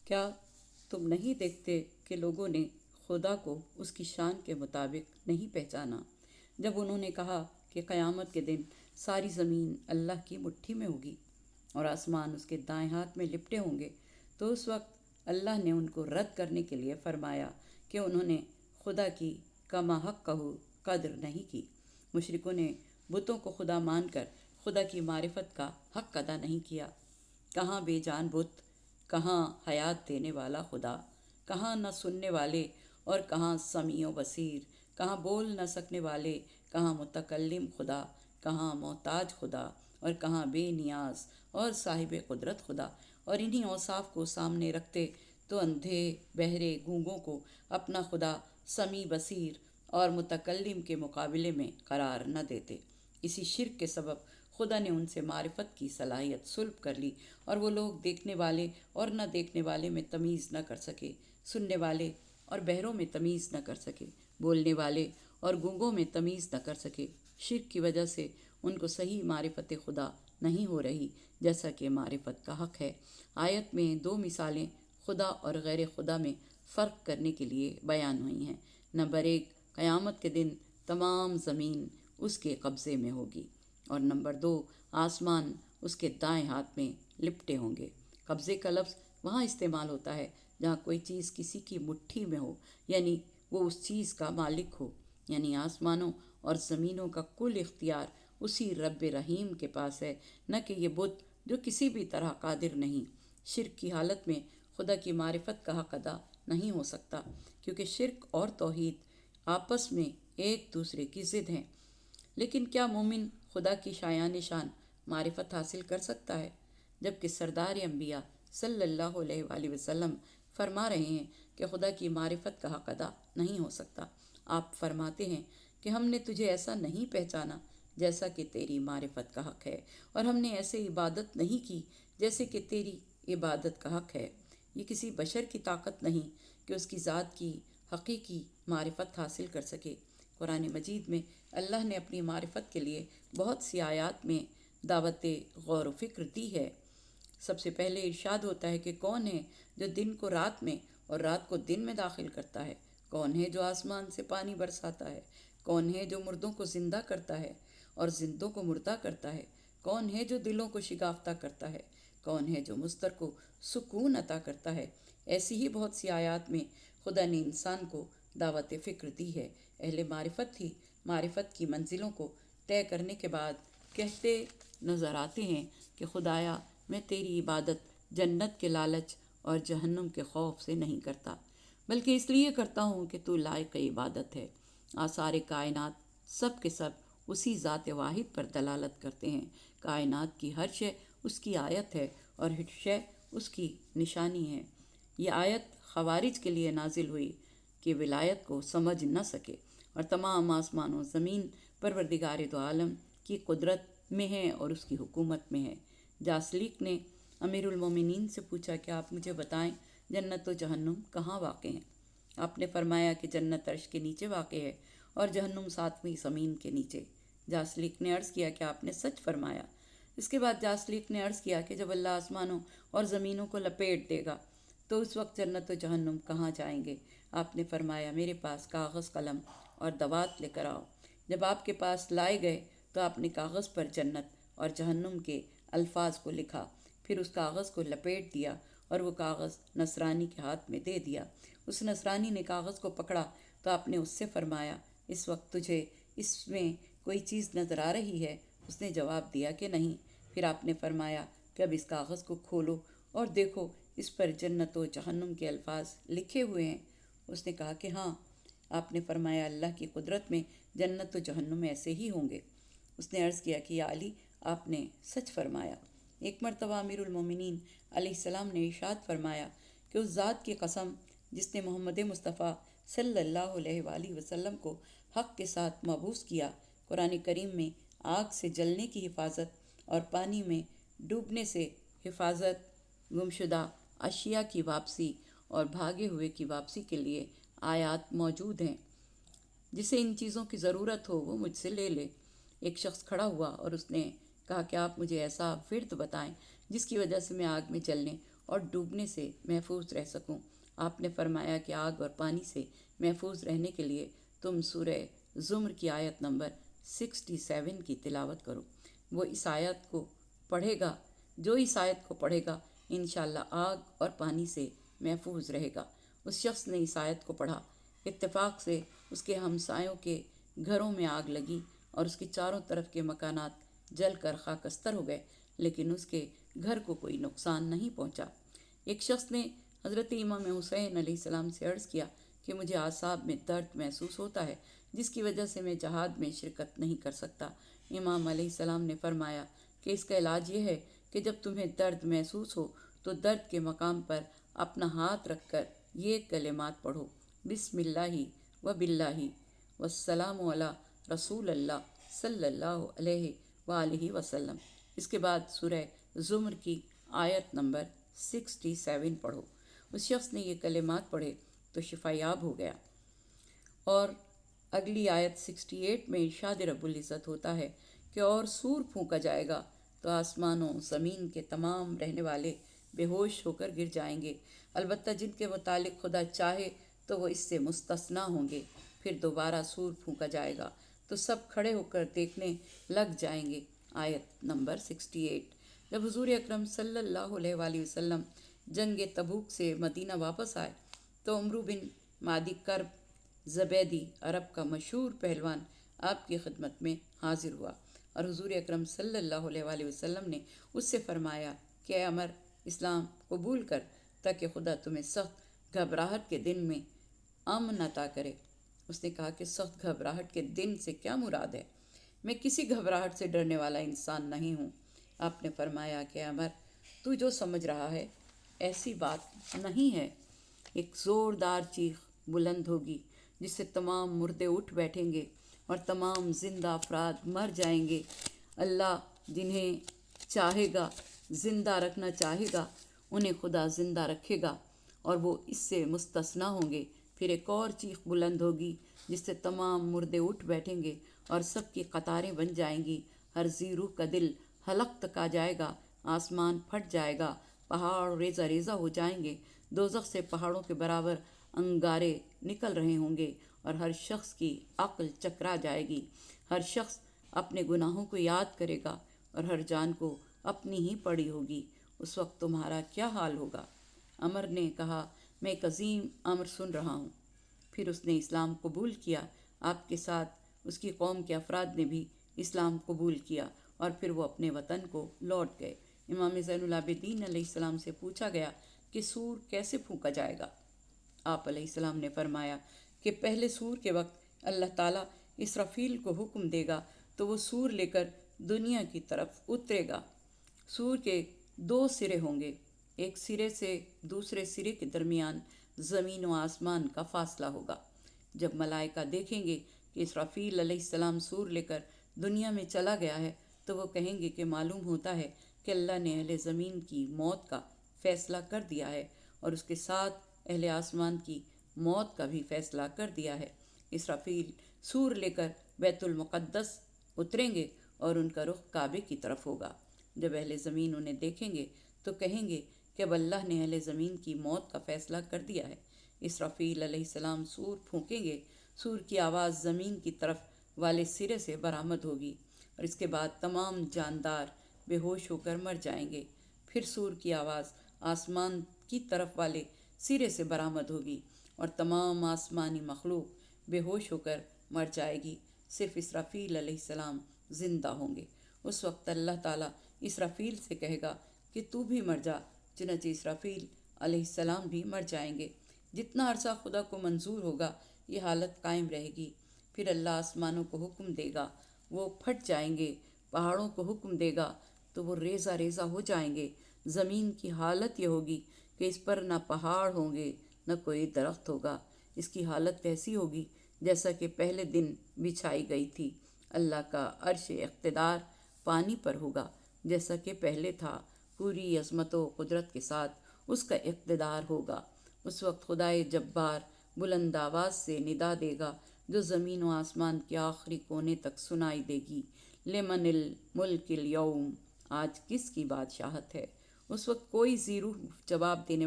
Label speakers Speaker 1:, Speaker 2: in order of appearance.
Speaker 1: کیا تم نہیں دیکھتے کہ لوگوں نے خدا کو اس کی شان کے مطابق نہیں پہچانا؟ جب انہوں نے کہا کہ قیامت کے دن ساری زمین اللہ کی مٹھی میں ہوگی اور آسمان اس کے دائیں ہاتھ میں لپٹے ہوں گے، تو اس وقت اللہ نے ان کو رد کرنے کے لیے فرمایا کہ انہوں نے خدا کی کما حق قدر نہیں کی۔ مشرکوں نے بتوں کو خدا مان کر خدا کی معرفت کا حق ادا نہیں کیا۔ کہاں بے جان بت، کہاں حیات دینے والا خدا، کہاں نہ سننے والے اور کہاں سمیع و بصیر، کہاں بول نہ سکنے والے، کہاں متکلم خدا، کہاں محتاج خدا، اور کہاں بے نیاز اور صاحب قدرت خدا۔ اور انہی اوصاف کو سامنے رکھتے تو اندھے، بہرے، گونگوں کو اپنا خدا سمیع، بصیر اور متکلم کے مقابلے میں قرار نہ دیتے۔ اسی شرک کے سبب خدا نے ان سے معرفت کی صلاحیت سلب کر لی، اور وہ لوگ دیکھنے والے اور نہ دیکھنے والے میں تمیز نہ کر سکے، سننے والے اور بہروں میں تمیز نہ کر سکے، بولنے والے اور گونگوں میں تمیز نہ کر سکے۔ شرک کی وجہ سے ان کو صحیح معرفت خدا نہیں ہو رہی، جیسا کہ معرفت کا حق ہے۔ آیت میں دو مثالیں خدا اور غیر خدا میں فرق کرنے کے لیے بیان ہوئی ہیں۔ نمبر 1، قیامت کے دن تمام زمین اس کے قبضے میں ہوگی، اور نمبر 2، آسمان اس کے دائیں ہاتھ میں لپٹے ہوں گے۔ قبضے کا لفظ وہاں استعمال ہوتا ہے جہاں کوئی چیز کسی کی مٹھی میں ہو، یعنی وہ اس چیز کا مالک ہو، یعنی آسمانوں اور زمینوں کا کل اختیار اسی رب رحیم کے پاس ہے، نہ کہ یہ بت جو کسی بھی طرح قادر نہیں۔ شرک کی حالت میں خدا کی معرفت کا حق ادا نہیں ہو سکتا، کیونکہ شرک اور توحید آپس میں ایک دوسرے کی ضد ہیں۔ لیکن کیا مومن خدا کی شایان شان معرفت حاصل کر سکتا ہے؟ جبکہ سردار انبیاء صلی اللہ علیہ وآلہ وسلم فرما رہے ہیں کہ خدا کی معرفت کا حق ادا نہیں ہو سکتا۔ آپ فرماتے ہیں کہ ہم نے تجھے ایسا نہیں پہچانا جیسا کہ تیری معرفت کا حق ہے، اور ہم نے ایسے عبادت نہیں کی جیسے کہ تیری عبادت کا حق ہے۔ یہ کسی بشر کی طاقت نہیں کہ اس کی ذات کی حقیقی معرفت حاصل کر سکے۔ قرآن مجید میں اللہ نے اپنی معرفت کے لیے بہت سی آیات میں دعوت غور و فکر دی ہے۔ سب سے پہلے ارشاد ہوتا ہے کہ کون ہے جو دن کو رات میں اور رات کو دن میں داخل کرتا ہے؟ کون ہے جو آسمان سے پانی برساتا ہے؟ کون ہے جو مردوں کو زندہ کرتا ہے اور زندوں کو مردہ کرتا ہے؟ کون ہے جو دلوں کو شگافتہ کرتا ہے؟ کون ہے جو مضطر کو سکون عطا کرتا ہے؟ ایسی ہی بہت سی آیات میں خدا نے انسان کو دعوت فکر دی ہے۔ اہل معرفت ہی معرفت کی منزلوں کو طے کرنے کے بعد کہتے نظر آتے ہیں کہ خدایا، میں تیری عبادت جنت کے لالچ اور جہنم کے خوف سے نہیں کرتا، بلکہ اس لیے کرتا ہوں کہ تو لائق عبادت ہے۔ آثار کائنات سب کے سب اسی ذات واحد پر دلالت کرتے ہیں۔ کائنات کی ہر شے اس کی آیت ہے اور ہر شے اس کی نشانی ہے۔ یہ آیت خوارج کے لیے نازل ہوئی کہ ولایت کو سمجھ نہ سکے، اور تمام آسمان و زمین پروردگار دو عالم کی قدرت میں ہے اور اس کی حکومت میں ہے۔ جاسلیک نے امیر المومنین سے پوچھا کہ آپ مجھے بتائیں جنت و جہنم کہاں واقع ہیں؟ آپ نے فرمایا کہ جنت عرش کے نیچے واقع ہے اور جہنم ساتویں زمین کے نیچے۔ جاسلیک نے عرض کیا کہ آپ نے سچ فرمایا۔ اس کے بعد جاسلیک نے عرض کیا کہ جب اللہ آسمانوں اور زمینوں کو لپیٹ دے گا تو اس وقت جنت و جہنم کہاں جائیں گے؟ آپ نے فرمایا میرے پاس کاغذ قلم اور دوات لے کر آؤ۔ جب آپ کے پاس لائے گئے تو آپ نے کاغذ پر جنت اور جہنم کے الفاظ کو لکھا، پھر اس کاغذ کو لپیٹ دیا اور وہ کاغذ نصرانی کے ہاتھ میں دے دیا۔ اس نصرانی نے کاغذ کو پکڑا تو آپ نے اس سے فرمایا اس وقت تجھے اس میں کوئی چیز نظر آ رہی ہے؟ اس نے جواب دیا کہ نہیں۔ پھر آپ نے فرمایا کہ اب اس کاغذ کو کھولو اور دیکھو اس پر جنت و جہنم کے الفاظ لکھے ہوئے ہیں۔ اس نے کہا کہ ہاں۔ آپ نے فرمایا اللہ کی قدرت میں جنت و جہنم ایسے ہی ہوں گے۔ اس نے عرض کیا کہ یا علی، آپ نے سچ فرمایا۔ ایک مرتبہ امیر المومنین علیہ السلام نے ارشاد فرمایا کہ اس ذات کی قسم جس نے محمد مصطفیٰ صلی اللہ علیہ وآلہ وسلم کو حق کے ساتھ مبعوث کیا، قرآن کریم میں آگ سے جلنے کی حفاظت اور پانی میں ڈوبنے سے حفاظت، گمشدہ اشیاء کی واپسی اور بھاگے ہوئے کی واپسی کے لیے آیات موجود ہیں۔ جسے ان چیزوں کی ضرورت ہو وہ مجھ سے لے لے۔ ایک شخص کھڑا ہوا اور اس نے کہا کہ آپ مجھے ایسا ورد بتائیں جس کی وجہ سے میں آگ میں جلنے اور ڈوبنے سے محفوظ رہ سکوں۔ آپ نے فرمایا کہ آگ اور پانی سے محفوظ رہنے کے لیے تم سورہ زمر کی آیت نمبر 67 کی تلاوت کرو۔ وہ اس آیت کو پڑھے گا جو اس آیت کو پڑھے گا انشاءاللہ آگ اور پانی سے محفوظ رہے گا۔ اس شخص نے اس آیت کو پڑھا، اتفاق سے اس کے ہمسایوں کے گھروں میں آگ لگی اور اس کے چاروں طرف کے مکانات جل کر خاکستر ہو گئے، لیکن اس کے گھر کو کوئی نقصان نہیں پہنچا۔ ایک شخص نے حضرت امام حسین علیہ السلام سے عرض کیا کہ مجھے اعصاب میں درد محسوس ہوتا ہے، جس کی وجہ سے میں جہاد میں شرکت نہیں کر سکتا۔ امام علیہ السلام نے فرمایا کہ اس کا علاج یہ ہے کہ جب تمہیں درد محسوس ہو تو درد کے مقام پر اپنا ہاتھ رکھ کر یہ کلمات پڑھو: بسم اللہ و باللہ والسلام علی رسول اللہ صلی اللہ علیہ وآلہ وسلم۔ اس کے بعد سورہ زمر کی آیت نمبر 67 پڑھو۔ اس شخص نے یہ کلمات پڑھے تو شفا یاب ہو گیا۔ اور اگلی آیت 68 میں ارشاد رب العزت ہوتا ہے کہ اور سور پھونکا جائے گا تو آسمانوں زمین کے تمام رہنے والے بے ہوش ہو کر گر جائیں گے، البتہ جن کے متعلق خدا چاہے تو وہ اس سے مستثنیٰ ہوں گے۔ پھر دوبارہ سور پھونکا جائے گا تو سب کھڑے ہو کر دیکھنے لگ جائیں گے۔ آیت نمبر 68۔ جب حضور اکرم صلی اللہ علیہ وآلہ وسلم جنگ تبوک سے مدینہ واپس آئے تو عمرو بن معدی کرب زبیدی عرب کا مشہور پہلوان آپ کی خدمت میں حاضر ہوا اور حضور اکرم صلی اللہ علیہ وآلہ وسلم نے اس سے فرمایا کہ اے عمر، اسلام قبول کر تاکہ خدا تمہیں سخت گھبراہٹ کے دن میں امن عطا کرے۔ اس نے کہا کہ سخت گھبراہٹ کے دن سے کیا مراد ہے؟ میں کسی گھبراہٹ سے ڈرنے والا انسان نہیں ہوں۔ آپ نے فرمایا کہ عمر، تو جو سمجھ رہا ہے ایسی بات نہیں ہے۔ ایک زوردار چیخ بلند ہوگی جس سے تمام مردے اٹھ بیٹھیں گے اور تمام زندہ افراد مر جائیں گے۔ اللہ جنہیں چاہے گا زندہ رکھنا چاہے گا، انہیں خدا زندہ رکھے گا اور وہ اس سے مستثنیٰ ہوں گے۔ پھر ایک اور چیخ بلند ہوگی جس سے تمام مردے اٹھ بیٹھیں گے اور سب کی قطاریں بن جائیں گی۔ ہر ذی روح کا دل حلق تک آ جائے گا، آسمان پھٹ جائے گا، پہاڑ ریزہ ریزہ ہو جائیں گے، دوزخ سے پہاڑوں کے برابر انگارے نکل رہے ہوں گے اور ہر شخص کی عقل چکرا جائے گی۔ ہر شخص اپنے گناہوں کو یاد کرے گا اور ہر جان کو اپنی ہی پڑی ہوگی۔ اس وقت تمہارا کیا حال ہوگا؟ عمر نے کہا، میں ایک عظیم امر سن رہا ہوں۔ پھر اس نے اسلام قبول کیا۔ آپ کے ساتھ اس کی قوم کے افراد نے بھی اسلام قبول کیا اور پھر وہ اپنے وطن کو لوٹ گئے۔ امام زین العابدین علیہ السلام سے پوچھا گیا کہ سور کیسے پھونکا جائے گا؟ آپ علیہ السلام نے فرمایا کہ پہلے سور کے وقت اللہ تعالیٰ اسرافیل کو حکم دے گا تو وہ سور لے کر دنیا کی طرف اترے گا۔ سور کے 2 سرے ہوں گے، ایک سرے سے دوسرے سرے کے درمیان زمین و آسمان کا فاصلہ ہوگا۔ جب ملائکہ دیکھیں گے کہ اسرافیل علیہ السلام سور لے کر دنیا میں چلا گیا ہے تو وہ کہیں گے کہ معلوم ہوتا ہے کہ اللہ نے اہل زمین کی موت کا فیصلہ کر دیا ہے اور اس کے ساتھ اہل آسمان کی موت کا بھی فیصلہ کر دیا ہے۔ اسرافیل سور لے کر بیت المقدس اتریں گے اور ان کا رخ کعبے کی طرف ہوگا۔ جب اہل زمین انہیں دیکھیں گے تو کہیں گے کہ اب اللہ نے اہل زمین کی موت کا فیصلہ کر دیا ہے۔ اسرافیل علیہ السلام سور پھونکیں گے، سور کی آواز زمین کی طرف والے سرے سے برآمد ہوگی اور اس کے بعد تمام جاندار بے ہوش ہو کر مر جائیں گے۔ پھر سور کی آواز آسمان کی طرف والے سرے سے برآمد ہوگی اور تمام آسمانی مخلوق بے ہوش ہو کر مر جائے گی، صرف اسرافیل علیہ السلام زندہ ہوں گے۔ اس وقت اللہ تعالیٰ اسرافیل سے کہے گا کہ تو بھی مر جا، چنانچہ اسرافیل علیہ السلام بھی مر جائیں گے۔ جتنا عرصہ خدا کو منظور ہوگا یہ حالت قائم رہے گی۔ پھر اللہ آسمانوں کو حکم دے گا، وہ پھٹ جائیں گے، پہاڑوں کو حکم دے گا تو وہ ریزہ ریزہ ہو جائیں گے۔ زمین کی حالت یہ ہوگی کہ اس پر نہ پہاڑ ہوں گے نہ کوئی درخت ہوگا، اس کی حالت ایسی ہوگی جیسا کہ پہلے دن بچھائی گئی تھی۔ اللہ کا عرش اقتدار پانی پر ہوگا جیسا کہ پہلے تھا، پوری عظمت و قدرت کے ساتھ اس کا اقتدار ہوگا۔ اس وقت خدائے جبار بلند آواز سے ندا دے گا جو زمین و آسمان کے آخری کونے تک سنائی دے گی، لمن الملک اليوم، آج کس کی بادشاہت ہے؟ اس وقت کوئی زیرو جواب دینے